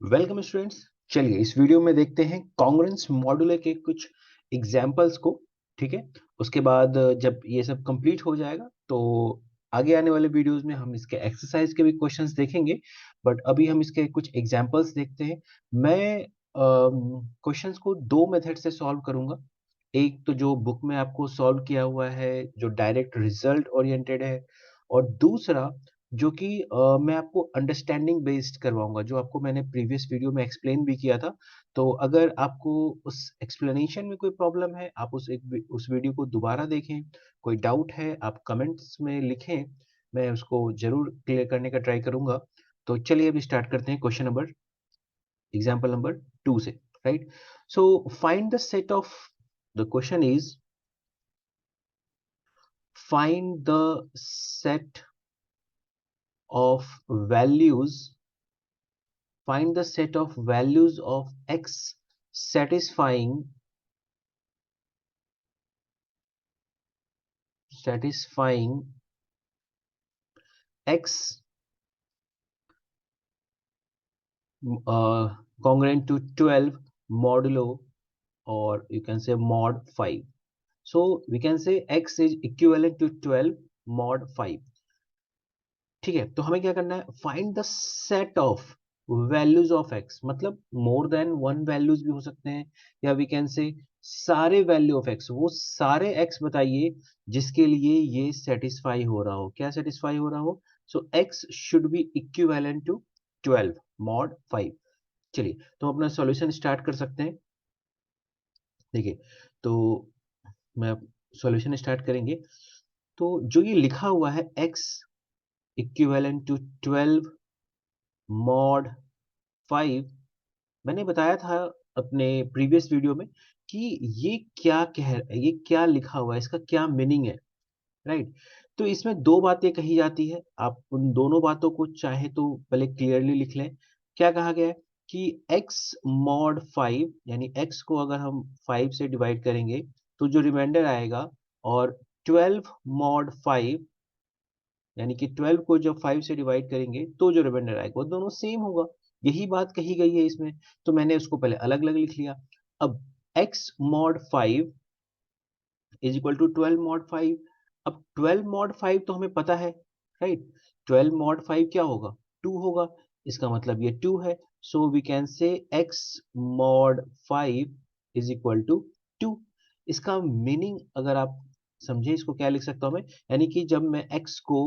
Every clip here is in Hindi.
Welcome students. चलिए इस वीडियो में देखते हैं कॉन्ग्रुएंस मॉड्यूलर के कुछ एग्जांपल्स को। ठीक है, उसके बाद जब ये सब कंप्लीट हो जाएगा तो आगे आने वाले वीडियोस में हम इसके एक्सरसाइज के भी क्वेश्चंस देखेंगे। बट अभी हम इसके कुछ एग्जांपल्स देखते हैं। मैं क्वेश्चंस को दो मेथड से सॉल्व करूंगा। एक तो जो बुक में आपको सॉल्व किया हुआ है, जो डायरेक्ट रिजल्ट ओरिएंटेड है, और दूसरा जो कि मैं आपको अंडरस्टैंडिंग बेस्ड करवाऊंगा, जो आपको मैंने प्रीवियस वीडियो में एक्सप्लेन भी किया था। तो अगर आपको उस एक्सप्लेनेशन में कोई प्रॉब्लम है, आप उस वीडियो को दोबारा देखें। कोई डाउट है आप कमेंट्स में लिखें, मैं उसको जरूर क्लियर करने का ट्राई करूंगा। तो चलिए अभी स्टार्ट करते हैं क्वेश्चन नंबर एग्जाम्पल नंबर 2 से। Right, so find the set of, the question is find the set of values, find the set of values of x satisfying x congruent to 12 modulo, or you can say mod 5. So we can say x is equivalent to 12 mod 5. ठीक है, तो हमें क्या करना है, find the set of values of x, मतलब मोर देन वन वैल्यूज भी हो सकते हैं, या वी कैन से सारे वैल्यू ऑफ एक्स, वो सारे एक्स बताइए जिसके लिए ये सेटिस्फाई हो रहा हो। क्या सेटिस्फाई हो रहा हो? So X should be equivalent to 12 mod 5। चलिए तो अपना सॉल्यूशन स्टार्ट कर सकते हैं। देखिए, तो मैं सॉल्यूशन स्टार्ट करेंगे। तो जो ये लिखा हुआ है एक्स इक्विवेलेंट टू 12 मॉड 5, मैंने बताया था अपने प्रीवियस वीडियो में कि ये क्या लिखा हुआ है, इसका क्या मीनिंग है। राइट, तो इसमें दो बातें कही जाती है। आप उन दोनों बातों को चाहे तो पहले क्लियरली लिख लें। क्या कहा गया है कि x मॉड 5, यानी x को अगर हम 5 से डिवाइड करेंगे तो जो रिमाइंडर आएगा, और 12 मॉड 5, यानी कि 12 को जब 5 से डिवाइड करेंगे तो जो रिमाइंडर आएगा वो दोनों सेम होगा। यही बात कही गई है इसमें, तो मैंने उसको पहले अलग अलग लिख लिया। अब x mod 5 is equal to 12 mod 5। अब 12 मॉड 5 तो हमें पता है, राइट। 12 मॉड 5 क्या होगा? 2 होगा। इसका मतलब ये 2 है। So we can say x mod 5 is equal to 2। इसका मीनिंग अगर आप समझे, इसको क्या लिख सकता हूं मैं, यानी कि जब मैं x को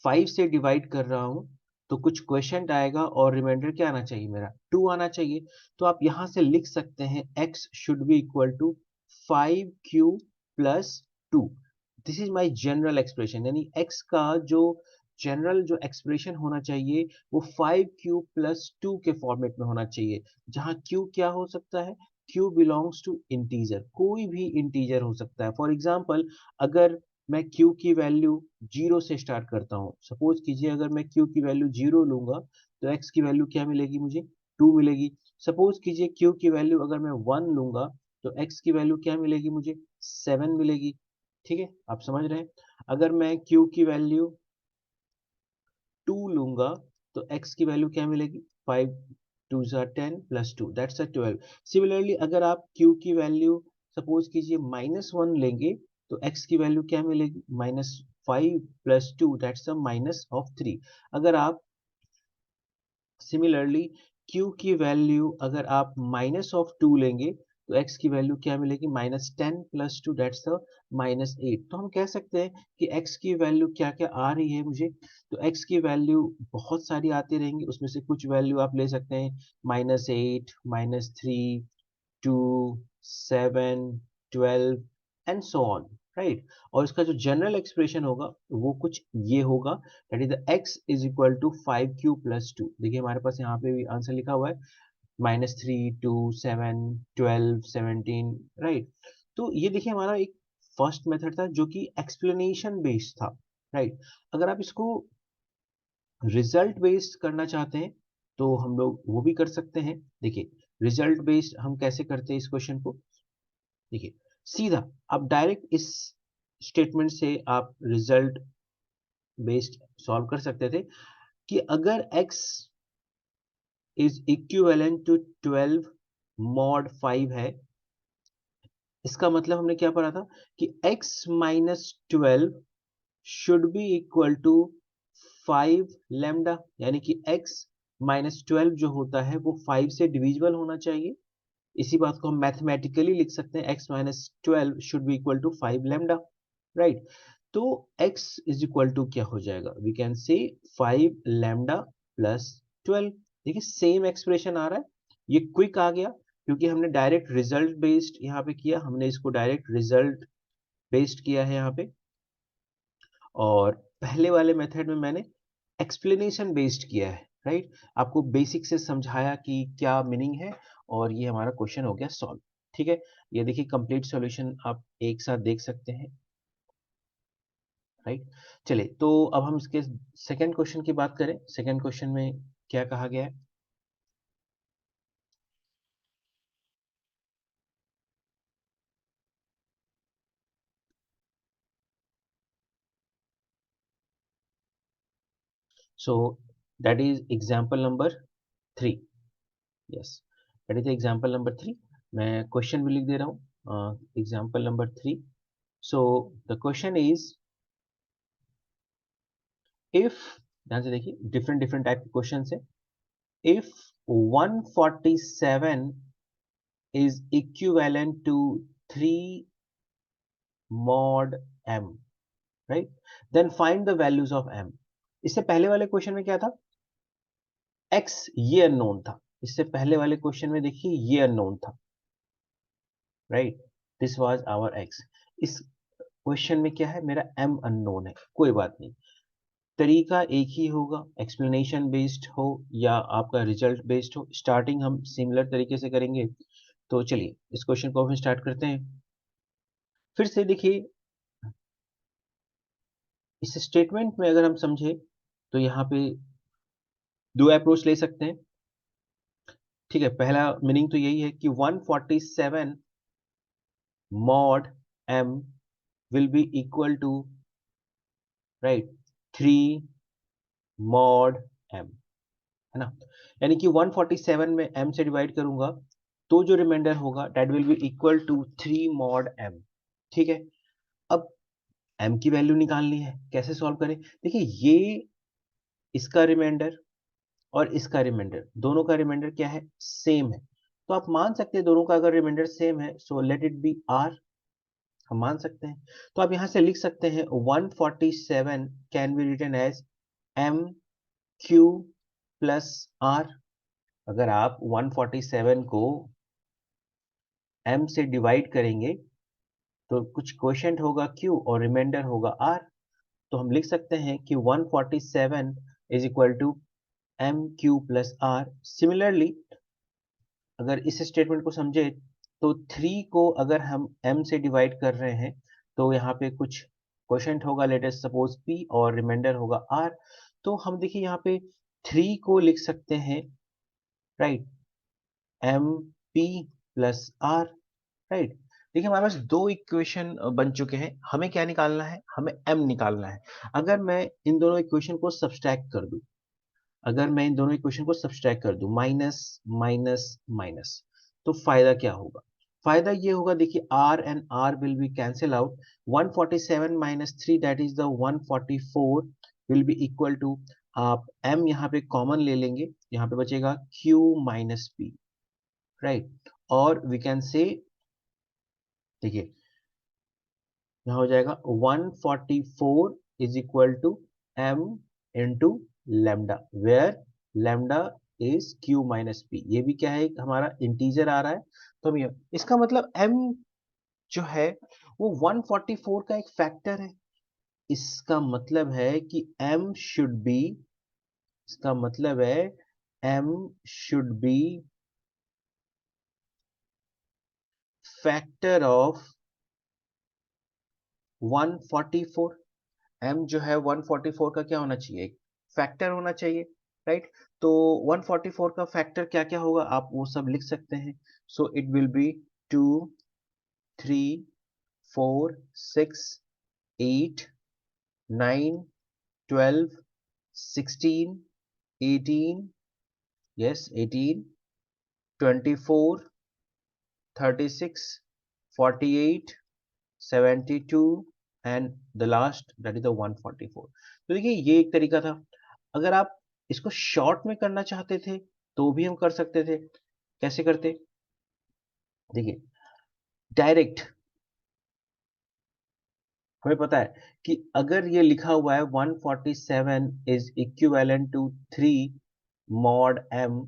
5 से डिवाइड कर रहा हूं तो कुछ क्वेश्चन आएगा और रिमाइंडर क्या आना चाहिए, मेरा 2 आना चाहिए। तो आप यहां से लिख सकते हैं x should be equal to 5q plus 2। This is my general expression, यानी x का जो जनरल जो एक्सप्रेशन होना चाहिए वो 5q प्लस 2 के फॉर्मेट में होना चाहिए, जहां q क्या हो सकता है, q बिलोंग्स टू इंटीजर, कोई भी इंटीजर हो सकता है। फॉर एग्जाम्पल, अगर मैं q की वैल्यू 0 से स्टार्ट करता हूँ, सपोज कीजिए अगर मैं q की वैल्यू 0 लूंगा तो x की वैल्यू क्या मिलेगी मुझे, 2 मिलेगी। सपोज कीजिए q की वैल्यू अगर मैं 1 लूंगा तो x की वैल्यू क्या मिलेगी मुझे, 7 मिलेगी। ठीक है, आप समझ रहे हैं। अगर मैं q की वैल्यू 2 लूंगा तो x की वैल्यू क्या मिलेगी, 5 2 10 प्लस 2 दैट्स अ 12। सिमिलरली अगर आप q की वैल्यू सपोज कीजिए -1 लेंगे तो x की वैल्यू क्या मिलेगी, -5 प्लस 2 दैट्स अ -3। अगर आप सिमिलरली q की वैल्यू अगर आप -2 लेंगे तो x की वैल्यू क्या मिलेगी, -10 प्लस 2 दैट्स द -8। तो हम कह सकते हैं कि x की वैल्यू क्या क्या आ रही है मुझे, तो x की वैल्यू बहुत सारी आती रहेंगी, उसमें से कुछ वैल्यू आप ले सकते हैं, -8, -3, 2, 7, 12 एंड सो ऑन। राइट, और इसका जो जनरल एक्सप्रेशन होगा वो कुछ ये होगा, that is the x is equal to 5q plus 2। देखिए हमारे पास यहाँ पे भी आंसर लिखा हुआ है, -3, 2, 7, 12, 17। राइट, तो ये देखिए हमारा एक फर्स्ट मेथड था जो कि एक्सप्लेनेशन बेस्ड था। राइट, अगर आप इसको रिजल्ट बेस्ड करना चाहते हैं तो हम लोग वो भी कर सकते हैं। देखिए रिजल्ट बेस्ड हम कैसे करते हैं इस क्वेश्चन को। देखिए सीधा आप डायरेक्ट इस स्टेटमेंट से आप रिजल्ट बेस्ड सॉल्व कर सकते थे कि अगर x is equivalent to 12 mod 5 है। इसका मतलब हमने क्या पढ़ा था कि x minus 12 should be equal to 5 lambda, यानी कि x माइनस 12 जो होता है वो 5 से डिविजिबल होना चाहिए। इसी बात को हम मैथमेटिकली लिख सकते हैं, x minus 12 should be equal to 5 lambda, right. तो x इज इक्वल टू क्या हो जाएगा, वी कैन से 5 लैम्डा प्लस 12। देखिए सेम एक्सप्रेशन आ रहा है, ये क्विक आ गया क्योंकि हमने डायरेक्ट रिजल्ट बेस्ड यहाँ पे किया, हमने इसको डायरेक्ट रिजल्ट बेस्ड किया है यहाँ पे। और पहले वाले मेथड में मैंने एक्सप्लेनेशन बेस्ड किया है, राइट। आपको बेसिक से समझाया कि क्या मीनिंग है और ये हमारा क्वेश्चन हो गया सॉल्व। ठीक है, ये देखिए कंप्लीट सॉल्यूशन आप एक साथ देख सकते हैं, राइट। चलिए तो अब हम इसके सेकंड क्वेश्चन की बात करें। सेकंड क्वेश्चन में क्या कहा गया है। So that is example number 3। Yes, that is example number 3। मैं क्वेश्चन भी लिख दे रहा हूँ, example number 3। So the question is, if, ध्यान से देखिए डिफरेंट डिफरेंट टाइप के क्वेश्चन है। If 147 is equivalent to 3 mod m, right, then find the values of m। इससे पहले वाले क्वेश्चन में क्या था, x ये अननोन था। इससे पहले वाले क्वेश्चन में देखिए ये अननोन था, right, this was our x। इस क्वेश्चन में क्या है, मेरा m अननोन है। कोई बात नहीं, तरीका एक ही होगा, एक्सप्लेनेशन बेस्ड हो या आपका रिजल्ट बेस्ड हो, स्टार्टिंग हम सिमिलर तरीके से करेंगे। तो चलिए इस क्वेश्चन को हम स्टार्ट करते हैं। फिर से देखिए इस स्टेटमेंट में अगर हम समझे तो यहाँ पे दो अप्रोच ले सकते हैं। ठीक है, पहला मीनिंग तो यही है कि 147 mod m will be equal to, right, 3 mod m, है ना। यानी कि 147 में m से डिवाइड करूंगा तो जो रिमाइंडर होगा that will be equal to 3 mod m। ठीक है, अब m की वैल्यू निकालनी है, कैसे सॉल्व करें। देखिए ये इसका रिमाइंडर और इसका रिमाइंडर, दोनों का रिमाइंडर क्या है, सेम है। तो आप मान सकते हैं दोनों का अगर रिमाइंडर सेम है so let it be r, हम मान सकते हैं। तो आप यहां से लिख सकते हैं 147 can be written as m q plus r। अगर आप 147 को m से डिवाइड करेंगे तो कुछ क्वोशिएंट होगा q और रिमाइंडर होगा r। तो हम लिख सकते हैं कि 147 is equal to M Q plus R. Similarly अगर इस स्टेटमेंट को समझे तो 3 को अगर हम m से डिवाइड कर रहे हैं तो यहाँ पे कुछ क्वोशिएंट होगा, लेट अस सपोज p, और रिमाइंडर होगा r। तो हम देखिए यहाँ पे 3 को लिख सकते हैं, right, m p plus r, right. देखिए हमारे पास दो इक्वेशन बन चुके हैं, हमें क्या निकालना है, हमें m निकालना है। अगर मैं इन दोनों इक्वेशन को सब्सट्रैक्ट कर दूं, अगर मैं इन दोनों इक्वेशन को सब्सट्रैक्ट कर दूं, माइनस माइनस माइनस, तो फायदा क्या होगा, फायदा ये होगा, देखिए r and r will be cancel out. 147 minus 3 that is the 144 will be equal to, आप m यहाँ पे कॉमन ले लेंगे, यहाँ पे बचेगा q माइनस p, राइट। और वी कैन से, देखिए यहाँ हो जाएगा 144 is equal to m into lambda, where lambda is q minus p। ये भी क्या है, हमारा इंटीजर आ रहा है। तो हम इसका मतलब m जो है वो 144 का एक फैक्टर है। इसका मतलब है कि m शुड बी, इसका मतलब है m should be factor of 144। m जो है 144 का क्या होना चाहिए, एक फैक्टर होना चाहिए, राइट। तो 144 का फैक्टर क्या क्या होगा आप वो सब लिख सकते हैं। So it will be 2 3 4 6 8 9 12 16 18 yes, 18, 24, 36, 48, 72 and the last that is the 144। तो देखिए ये एक तरीका था। अगर आप इसको शॉर्ट में करना चाहते थे तो भी हम कर सकते थे। कैसे करते? देखिए डायरेक्ट हमें पता है कि अगर ये लिखा हुआ है 147 is equivalent to 3 mod m,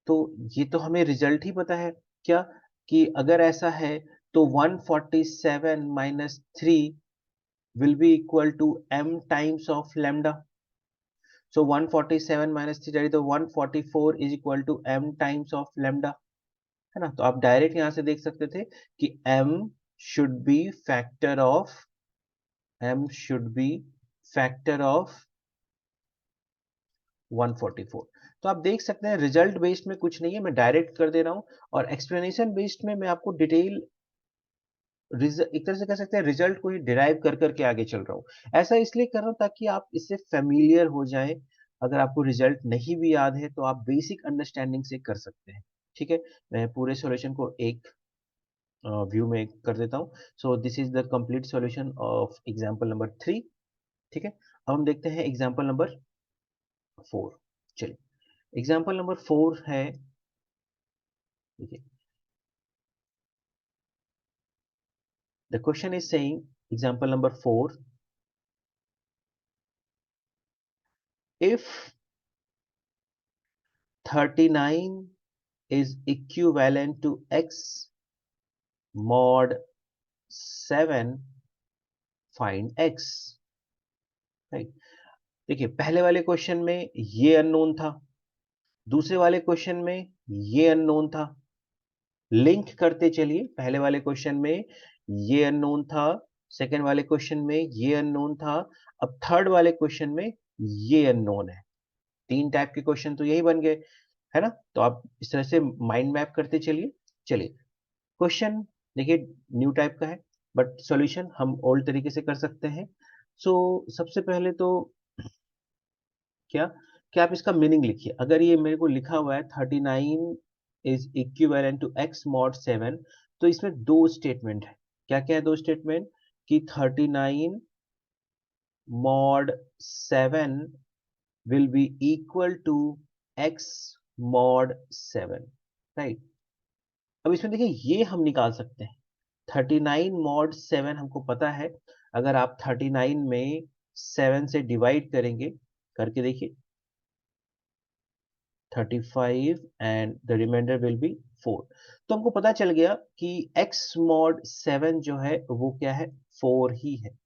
तो ये तो हमें रिजल्ट ही पता है क्या, कि अगर ऐसा है तो 147 minus 3 will be equal to m times of lambda. So 147 minus 3 that is the 144 is equal to m times of lambda, है ना? तो आप डायरेक्ट यहां से देख सकते थे कि m should be factor of 144। तो आप देख सकते हैं रिजल्ट बेस्ड में कुछ नहीं है, मैं डायरेक्ट कर दे रहा हूं, और एक्सप्लेनेशन बेस्ड में मैं आपको डिटेल एक तरह से कह सकते हैं रिजल्ट को ही डिराइव कर करके आगे चल रहा हूँ। ऐसा इसलिए कर रहा हूँ ताकि आप इससे फेमिलियर हो जाएं। अगर आपको रिजल्ट नहीं भी याद है तो आप बेसिक अंडरस्टैंडिंग से कर सकते हैं। ठीक है, मैं पूरे सॉल्यूशन को एक व्यू में कर देता हूँ। So this is the complete solution of example number 3। ठीक है, अब हम देखते हैं एग्जांपल नंबर 4। चलिए, एग्जांपल नंबर 4 है, देखिए the question is saying, example number 4, if 39 is equivalent to x mod 7, find x, right. देखिए पहले वाले क्वेश्चन में ये अननोन था, दूसरे वाले क्वेश्चन में ये अननोन था। लिंक करते चलिए, पहले वाले क्वेश्चन में ये अननोन था, सेकंड वाले क्वेश्चन में ये अननोन था, अब थर्ड वाले क्वेश्चन में ये अननोन है। तीन टाइप के क्वेश्चन तो यही बन गए, है ना? तो आप इस तरह से माइंड मैप करते चलिए। चलिए, क्वेश्चन देखिए न्यू टाइप का है, बट सॉल्यूशन हम ओल्ड तरीके से कर सकते हैं। सो सबसे पहले तो क्या क्या आप इसका मीनिंग लिखिए। अगर ये मेरे को लिखा हुआ है 39 is equivalent to x mod 7, तो इसमें दो स्टेटमेंट है। क्या क्या है दो स्टेटमेंट? कि 39 मॉड 7 will be equal to x mod 7, right. अब इसमें देखिए ये हम निकाल सकते हैं, 39 मॉड 7 हमको पता है। अगर आप 39 में 7 से डिवाइड करेंगे, करके देखिए, 35 and the remainder will be 4। तो हमको पता चल गया कि x मॉड 7 जो है वो क्या है, 4 ही है।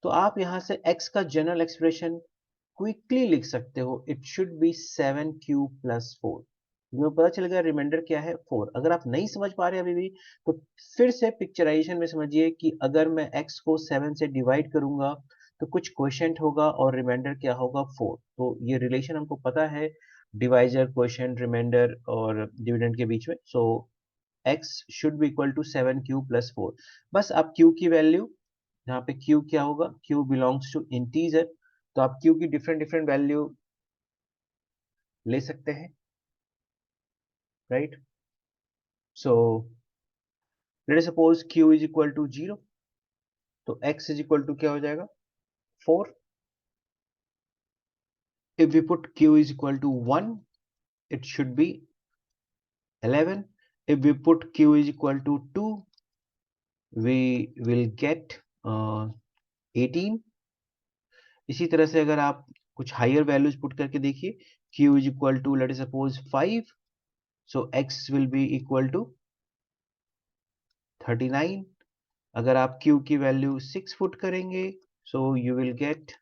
तो आप यहां से x का जनरल एक्सप्रेशन क्विकली लिख सकते हो, it should be 7 cube plus 4। तुम्हें पता चल गया रिमाइंडर क्या है, 4। अगर आप नहीं समझ पा रहे अभी भी, तो फिर से पिक्चराइजेशन में समझिए कि अगर मैं x को 7 से डिवाइड करूंगा तो कुछ क्वोशिएंट होगा और रिमाइंडर क्या होगा, 4। तो ये रिलेशन हमको पता है डिवाइजर, क्वोशिएंट, रिमाइंडर और डिविडेंड के बीच में। So x should be equal to 7 q plus 4। बस आप q की वैल्यू, यहाँ पे q क्या होगा, q बिलोंग्स टू इंटीजर, तो आप q की डिफरेंट डिफरेंट वैल्यू ले सकते हैं, right. So let us suppose q is equal to 0, तो x इज इक्वल टू क्या हो जाएगा, 4। if we put q is equal to 1, it should be 11। if we put q is equal to 2, we will get 18। इसी तरह से अगर आप कुछ हायर वैल्यूज पुट करके देखिए, q is equal to let us suppose 5, so x will be equal to 39। अगर आप q की वैल्यू 6 पुट करेंगे, so you will get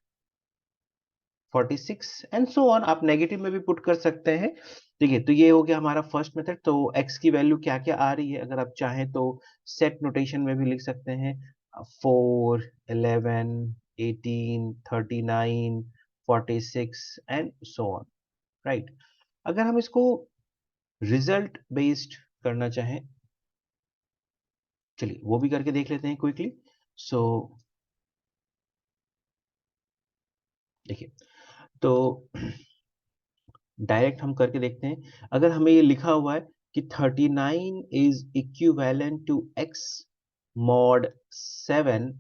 46 and so on. आप नेगेटिव में भी पुट कर सकते हैं। देखिए, तो ये हो गया हमारा फर्स्ट मेथड। तो x की वैल्यू क्या क्या आ रही है, अगर आप चाहें तो सेट नोटेशन में भी लिख सकते हैं, 4, 11, 18, 39, 46 एंड सो ऑन, राइट। अगर हम इसको रिजल्ट बेस्ड करना चाहें, चलिए वो भी करके देख लेते हैं क्विकली। सो देखिए, तो डायरेक्ट हम करके देखते हैं। अगर हमें ये लिखा हुआ है कि 39 is equivalent to x mod 7,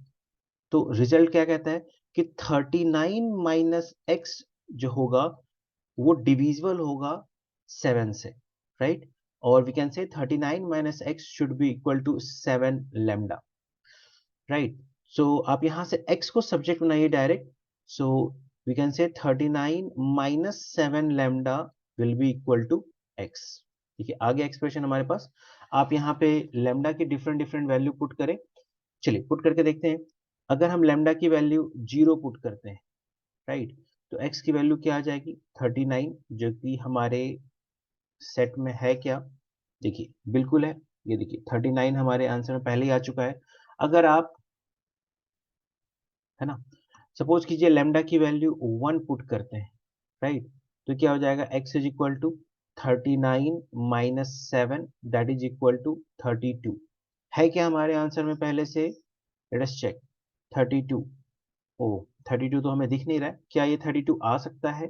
तो रिजल्ट क्या कहता है कि 39 माइनस x जो होगा वो डिविजिबल होगा 7 से, राइट? और we can say 39 minus x should be equal to 7 lambda, right? So आप यहां से x को सब्जेक्ट बनाइए direct. So we can say 39 minus 7 lambda will be equal to x। ठीक है, आगे एक्सप्रेशन हमारे पास। आप यहाँ पे लैम्डा की डिफरेंट डिफरेंट वैल्यू पुट करें। चलिए पुट करके देखते हैं। अगर हम लैम्डा की वैल्यू 0 पुट करते हैं, राइट, तो x की वैल्यू क्या आ जाएगी 39, जो कि हमारे सेट में है क्या, देखिए बिल्कुल है। ये देखिए 39 हमारे आंसर में पहले ही आ चुका है। अगर आप, है ना, सपोज कीजिए लैम्डा की वैल्यू 1 पुट करते हैं, राइट, तो क्या हो जाएगा x is equal to 39 minus 7 that is equal to 32। है क्या हमारे आंसर में पहले से? Let us check. 32, ओ 32 तो हमें दिख नहीं रहा है। क्या ये 32 आ सकता है?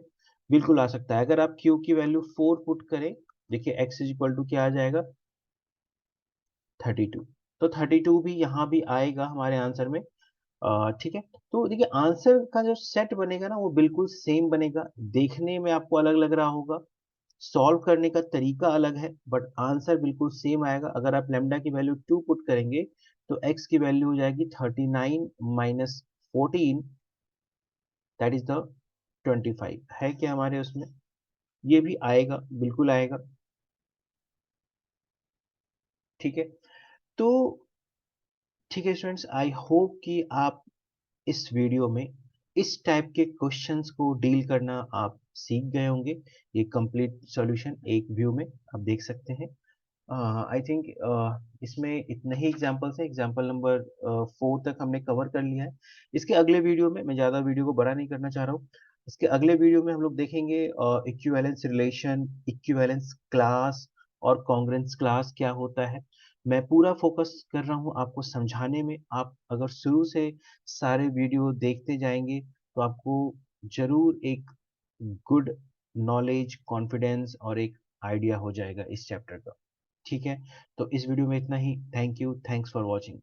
बिल्कुल आ सकता है। अगर आप q की वैल्यू 4 पुट करें, देखिए x इज इक्वल टू क्या आ जाएगा 32। तो 32 भी यहाँ भी आएगा हमारे आंसर में। ठीक है, तो देखिए आंसर का जो सेट बनेगा ना वो बिल्कुल सेम बनेगा। देखने में आपको अलग लग रहा होगा, सॉल्व करने का तरीका अलग है, बट आंसर बिल्कुल सेम आएगा। अगर आप लेमडा की वैल्यू 2 पुट करेंगे तो x की वैल्यू हो जाएगी 39 माइनस 14, दैट इज द 25। है क्या हमारे उसमें? ये भी आएगा, बिल्कुल आएगा। ठीक है, तो ठीक है स्टूडेंट्स, आई होप कि आप इस वीडियो में इस टाइप के क्वेश्चंस को डील करना आप सीख गए होंगे। ये कंप्लीट सॉल्यूशन एक व्यू में आप देख सकते हैं। आई थिंक इसमें इतने ही एग्जांपल्स हैं। एग्जांपल नंबर 4 तक हमने कवर कर लिया है। इसके अगले वीडियो में, मैं ज़्यादा वीडियो को बड़ा नहीं करना चाह रहा हूँ, इसके अगले वीडियो में हम लोग देखेंगे इक्विवेलेंस रिलेशन, इक्विवेलेंस क्लास और कॉन्ग्रुएंस क्लास क्या होता है। मैं पूरा फोकस कर रहा हूँ आपको समझाने में। आप अगर शुरू से सारे वीडियो देखते जाएंगे तो आपको जरूर एक गुड नॉलेज, कॉन्फिडेंस और एक आइडिया हो जाएगा इस चैप्टर का। ठीक है, तो इस वीडियो में इतना ही। Thank you, thanks for watching.